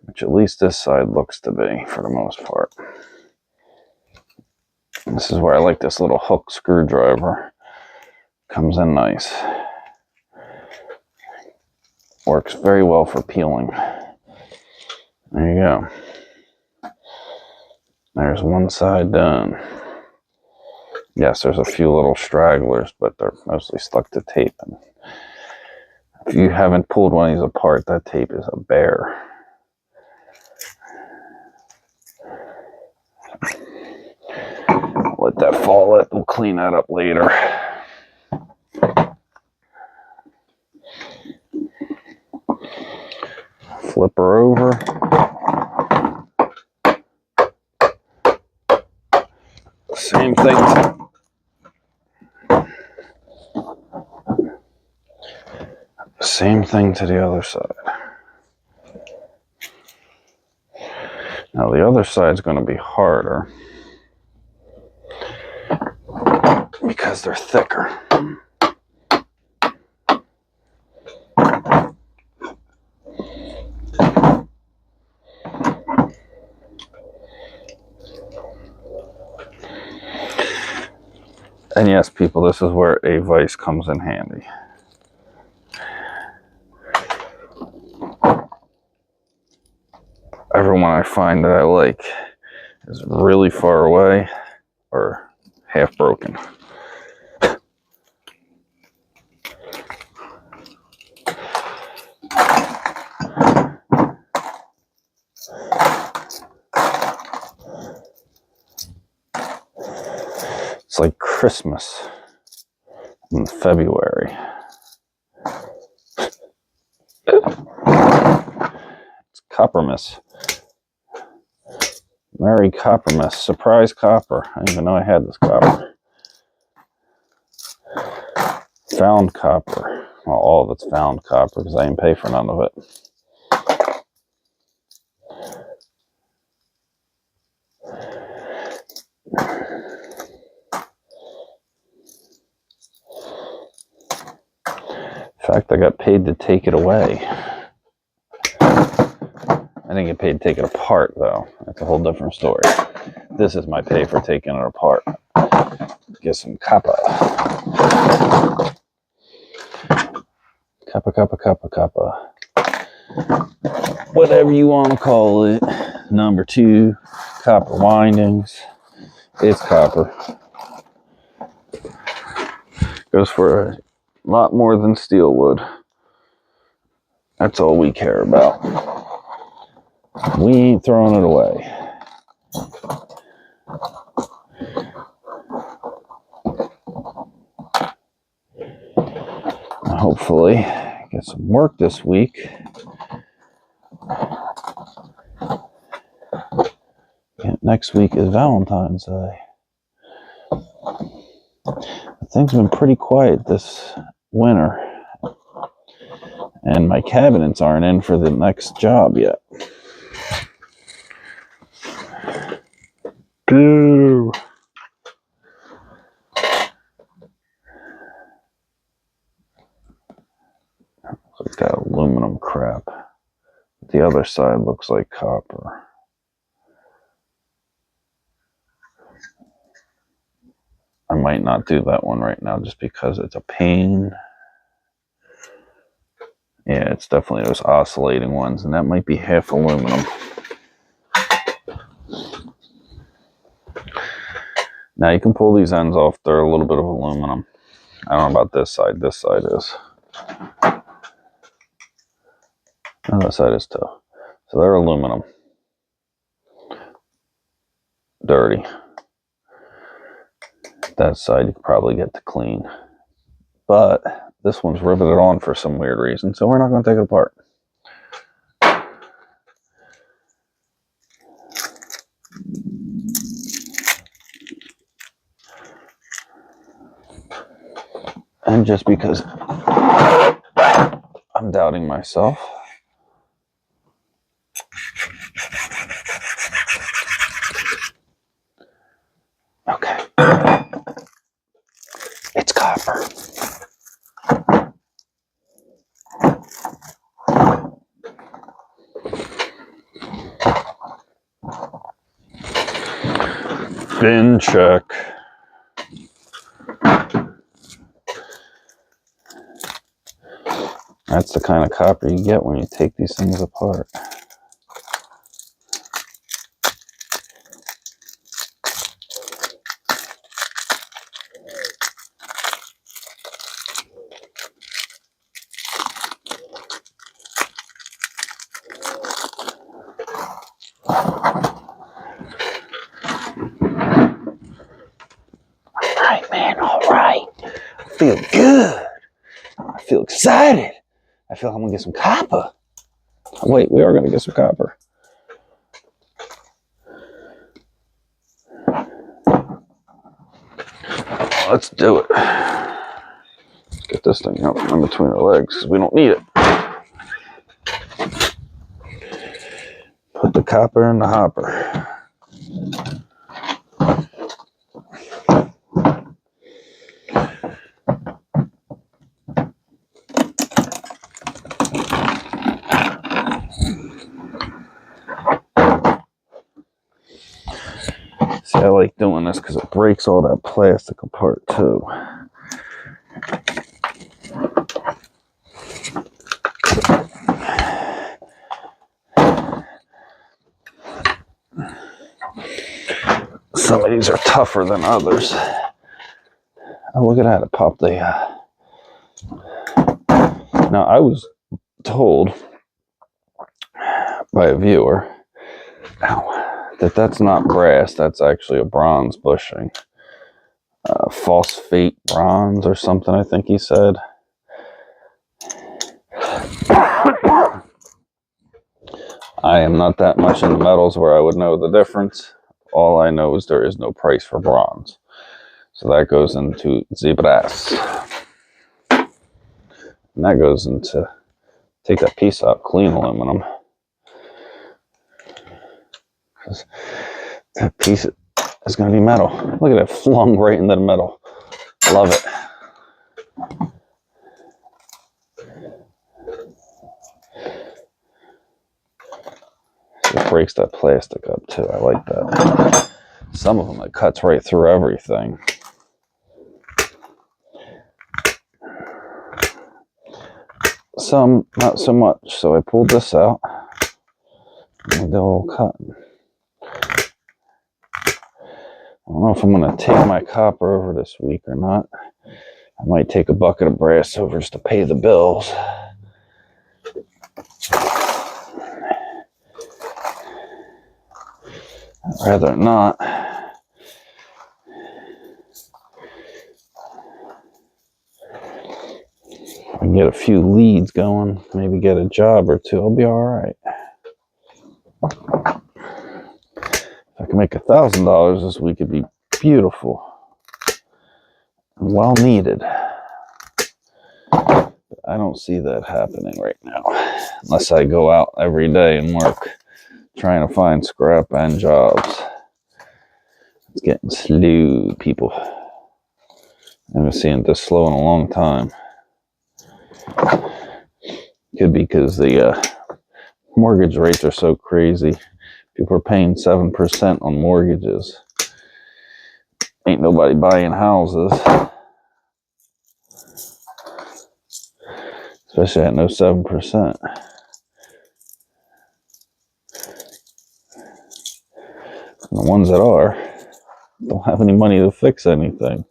Which at least this side looks to be, for the most part. And this is where I like this little hook screwdriver. Comes in nice. Works very well for peeling. There you go. There's one side done. Yes, there's a few little stragglers, but they're mostly stuck to tape. And if you haven't pulled one of these apart, that tape is a bear. Let that fall. We'll clean that up later. Flip her over. Same thing. Same thing to the other side. Now the other side's going to be harder because they're thicker. And yes, people, this is where a vise comes in handy. Everyone I find that I like is really far away or half broken. It's like Christmas in February. It's Coppermas. Merry Coppermas. Surprise copper. I didn't even know I had this copper. Found copper. Well, all of it's found copper because I didn't pay for none of it. In fact, I got paid to take it away. I didn't get paid to take it apart, though. That's a whole different story. This is my pay for taking it apart. Get some copper. Copper. Whatever you want to call it. Number 2, copper windings. It's copper. Goes for a lot more than steel would. That's all we care about. We ain't throwing it away. Hopefully, get some work this week. Next week is Valentine's Day. Things have been pretty quiet this winter. And my cabinets aren't in for the next job yet. Boo! Looks like that aluminum crap. The other side looks like copper. I might not do that one right now just because it's a pain. Yeah, it's definitely those oscillating ones, and that might be half aluminum. Now you can pull these ends off. They're a little bit of aluminum. I don't know about this side. This side is. And that side is too. So they're aluminum. Dirty. That side you could probably get to clean. But this one's riveted on for some weird reason, so we're not going to take it apart. And just because I'm doubting myself, okay, it's copper. Bin check. That's the kind of copper you get when you take these things apart. I feel good. I feel excited. I feel like I'm going to get some copper. Wait, we are going to get some copper. Let's do it. Let's get this thing out from between our legs because we don't need it. Put the copper in the hopper. See, I like doing this because it breaks all that plastic apart too. Some of these are tougher than others. Oh, look at that. It popped the... Now, I was told by a viewer that that's not brass. That's actually a bronze bushing. Phosphate bronze or something, I think he said. I am not that much into metals where I would know the difference. All I know is there is no price for bronze. So that goes into the brass. And that goes into, take that piece out, clean aluminum. That piece is going to be metal. Look at it, flung right into the metal. Love it. It breaks that plastic up too. I like that. Some of them, it cuts right through everything. Some, not so much. So I pulled this out. Made the little cut. I don't know if I'm going to take my copper over this week or not. I might take a bucket of brass over just to pay the bills. I'd rather not. If I can get a few leads going, maybe get a job or two, I'll be all right. If I can make $1,000 this week, it'd be beautiful and well needed. But I don't see that happening right now, unless I go out every day and work, trying to find scrap and jobs. It's getting slow, people. I haven't seen it this slow in a long time. Could be because the mortgage rates are so crazy. People are paying 7% on mortgages. Ain't nobody buying houses. Especially at no 7%. And the ones that are don't have any money to fix anything.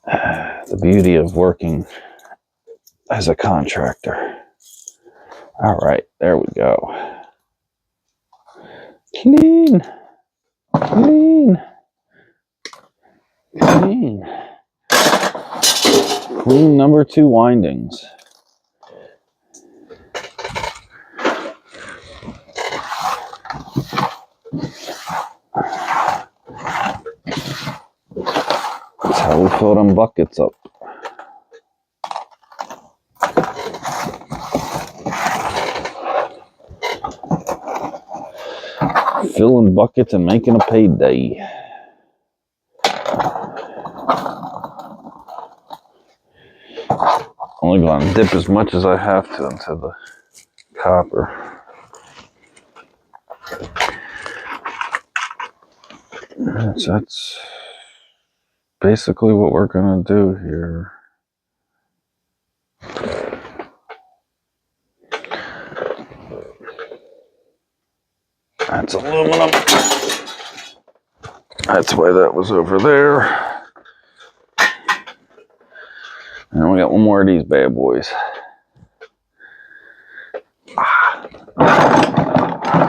The beauty of working as a contractor. All right, there we go. Clean, clean, clean. Clean number 2 windings. That's how we fill them buckets up. Filling buckets and making a payday. Only going to dip as much as I have to into the copper. So that's basically what we're going to do here. That's aluminum. That's why that was over there. And we got one more of these bad boys.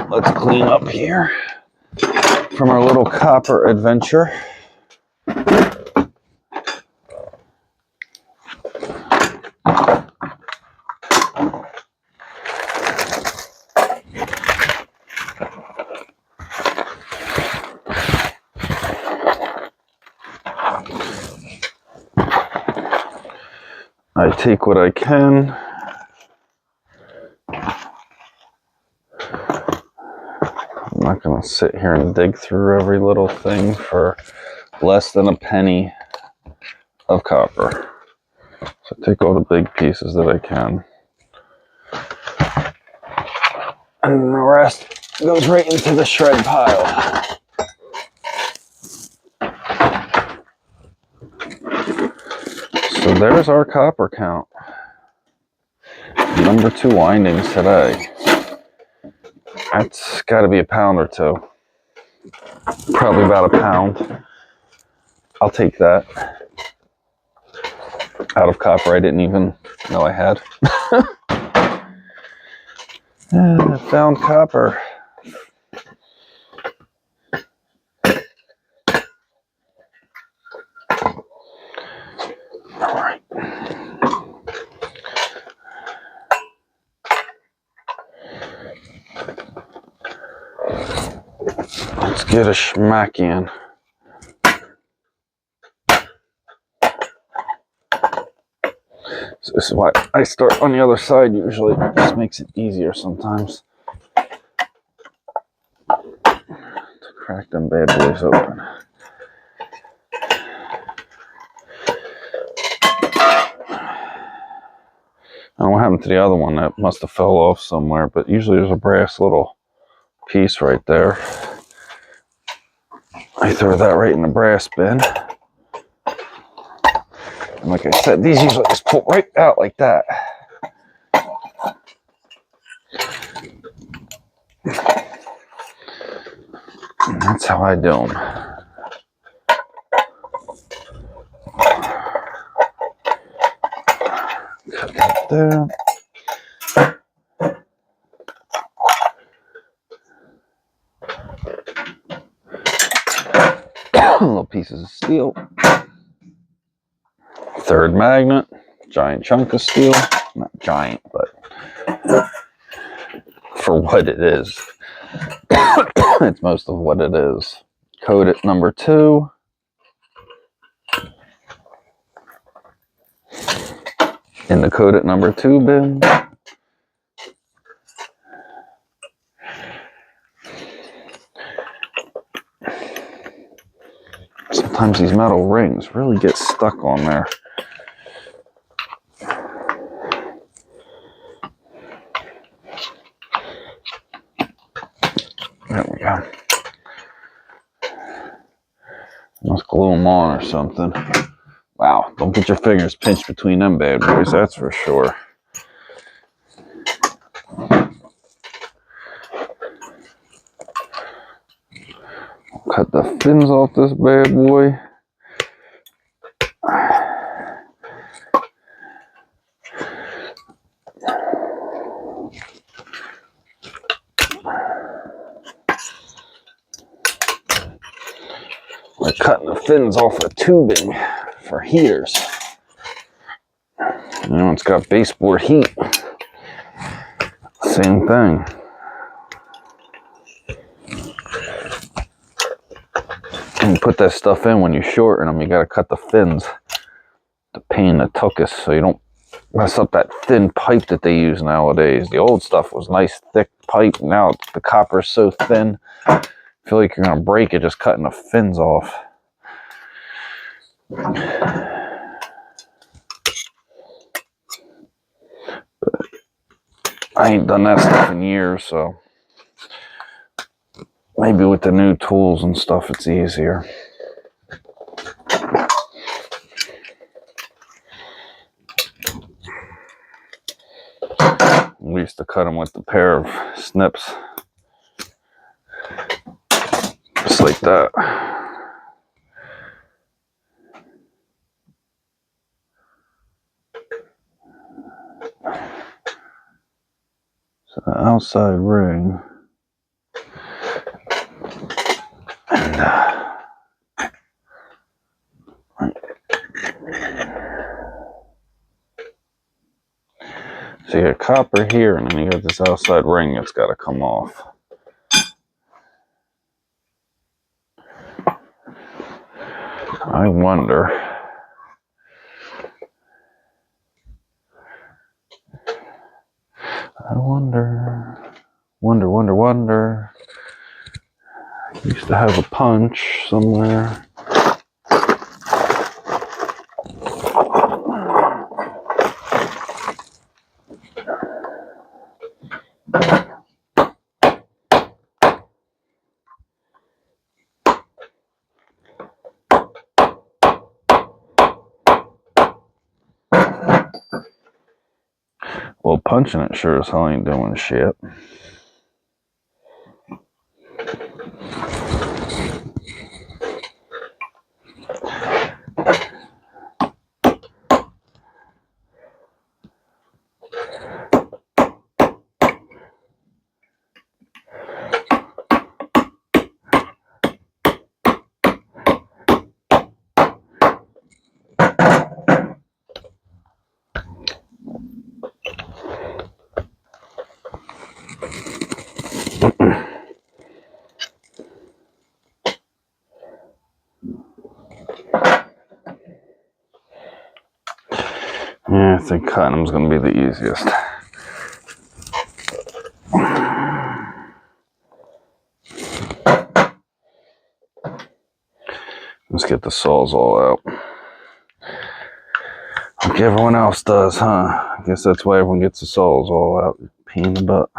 Let's clean up here from our little copper adventure. I take what I can. I'm not going to sit here and dig through every little thing for less than a penny of copper. So take all the big pieces that I can. And the rest goes right into the shred pile. So there's our copper count. Number 2 windings today. That's got to be a pound or 2. Probably about a pound. I'll take that. Out of copper I didn't even know I had. I found copper. All right. Let's get a schmack in. So this is why I start on the other side usually. It just makes it easier sometimes to crack them bad boys open. I don't know what happened to the other one. That must have fell off somewhere, but usually there's a brass little piece right there. I throw that right in the brass bin. And like I said, these usually just pull right out like that. And that's how I do them. Cut that there. Little pieces of steel. Third magnet. Giant chunk of steel. Not giant, but for what it is. It's most of what it is. Code it number 2. In the code it number 2 bin. Sometimes these metal rings really get stuck on there. There we go. Must glue them on or something. Wow, don't get your fingers pinched between them bad boys, that's for sure. Cut the fins off this bad boy. We're cutting the fins off the tubing for heaters. You know, it's got baseboard heat. Same thing. And you put that stuff in when you shorten them, you gotta cut the fins. The pain in the tuchus, so you don't mess up that thin pipe that they use nowadays. The old stuff was nice, thick pipe. Now the copper's so thin, I feel like you're gonna break it just cutting the fins off. But I ain't done that stuff in years, so maybe with the new tools and stuff it's easier. We used to cut them with a pair of snips. Just like that. So the outside ring. And so you got copper here, and then you got this outside ring that's got to come off. I wonder. Wonder. Used to have a punch somewhere. Well, punching it sure as hell ain't doing shit. Yeah, I think cutting them's gonna be the easiest. Let's get the saws all out. I'll everyone else does, huh? I guess that's why everyone gets the soles all out, pain in the butt.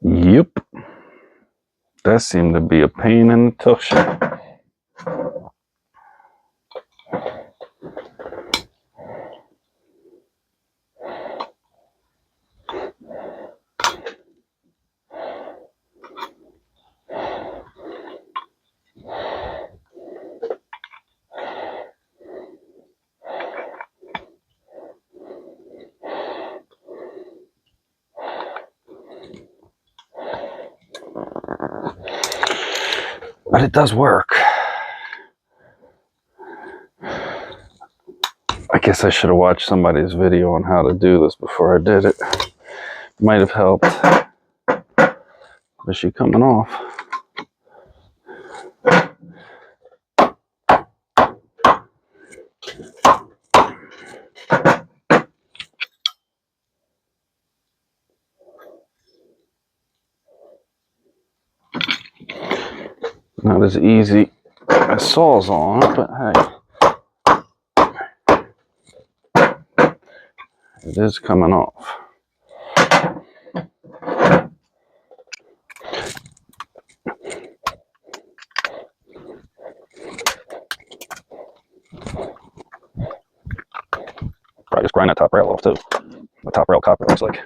Yep. That seemed to be a pain in the tush. But it does work. I guess I should have watched somebody's video on how to do this before I did it. Might have helped. Is she coming off? Not as easy as saws on, but hey, it is coming off. Probably just grind that top rail off too. The top rail copper looks like.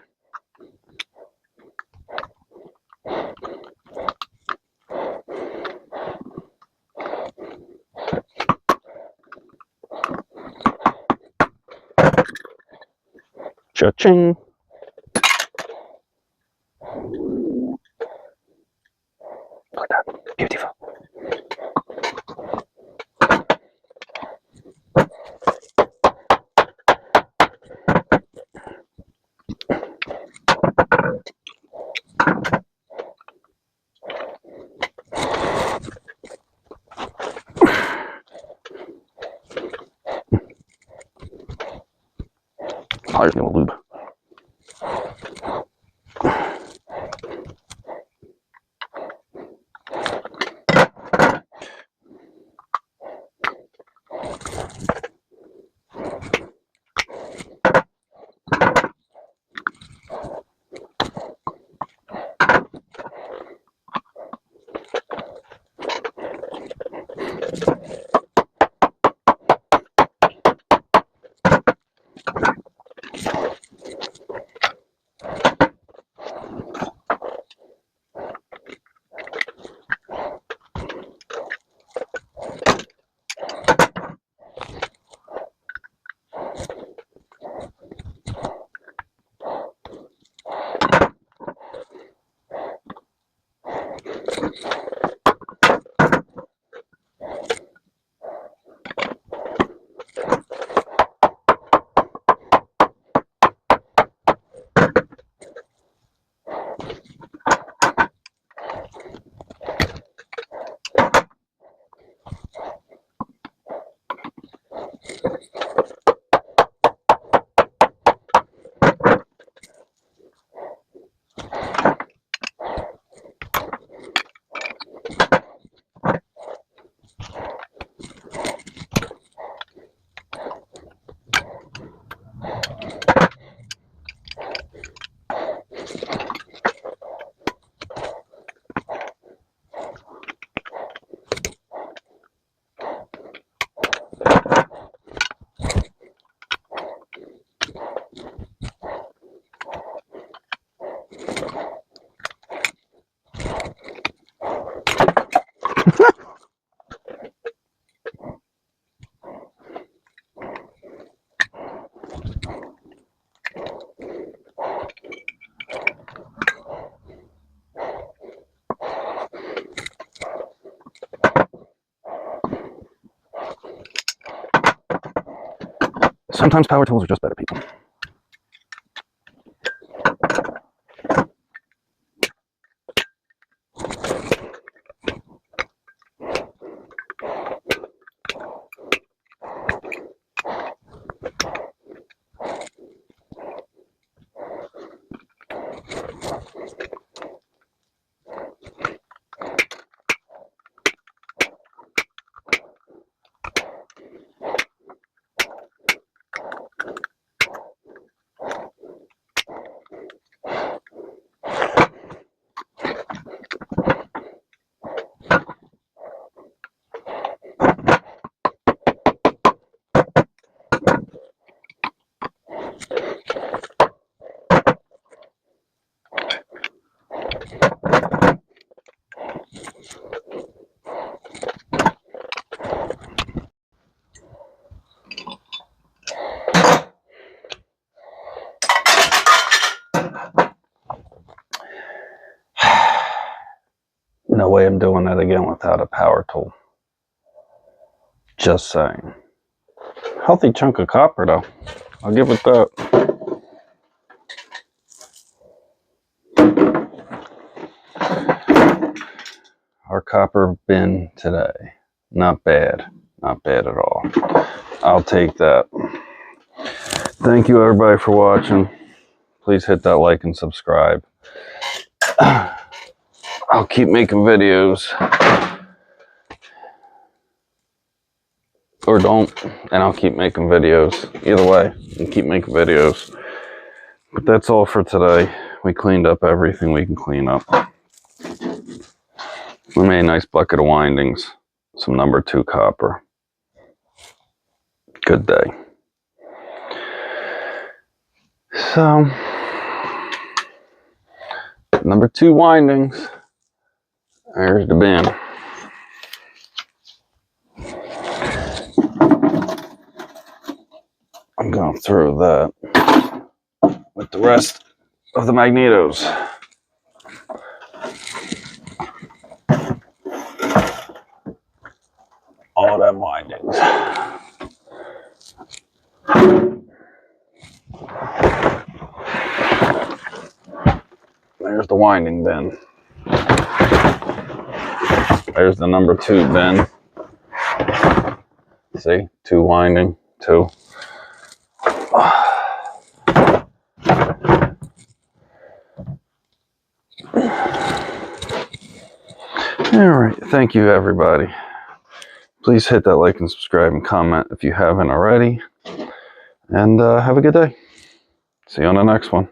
Cha-ching. Look at that. Beautiful. I just need a little lube. Sometimes power tools are just better, people. No way I'm doing that again without a power tool. Just saying. Healthy chunk of copper though. I'll give it that. Our copper bin today. Not bad. Not bad at all. I'll take that. Thank you everybody for watching. Please hit that like and subscribe. I'll keep making videos. Or don't, and I'll keep making videos. Either way, I'll keep making videos. But that's all for today. We cleaned up everything we can clean up. We made a nice bucket of windings. Some number 2 copper. Good day. So, number 2 windings. There's the bin. I'm going to throw that with the rest of the magnetos. All them windings. There's the winding bin. There's the number 2 bin. See? 2 winding, 2. Alright, thank you everybody. Please hit that like and subscribe and comment if you haven't already. And have a good day. See you on the next one.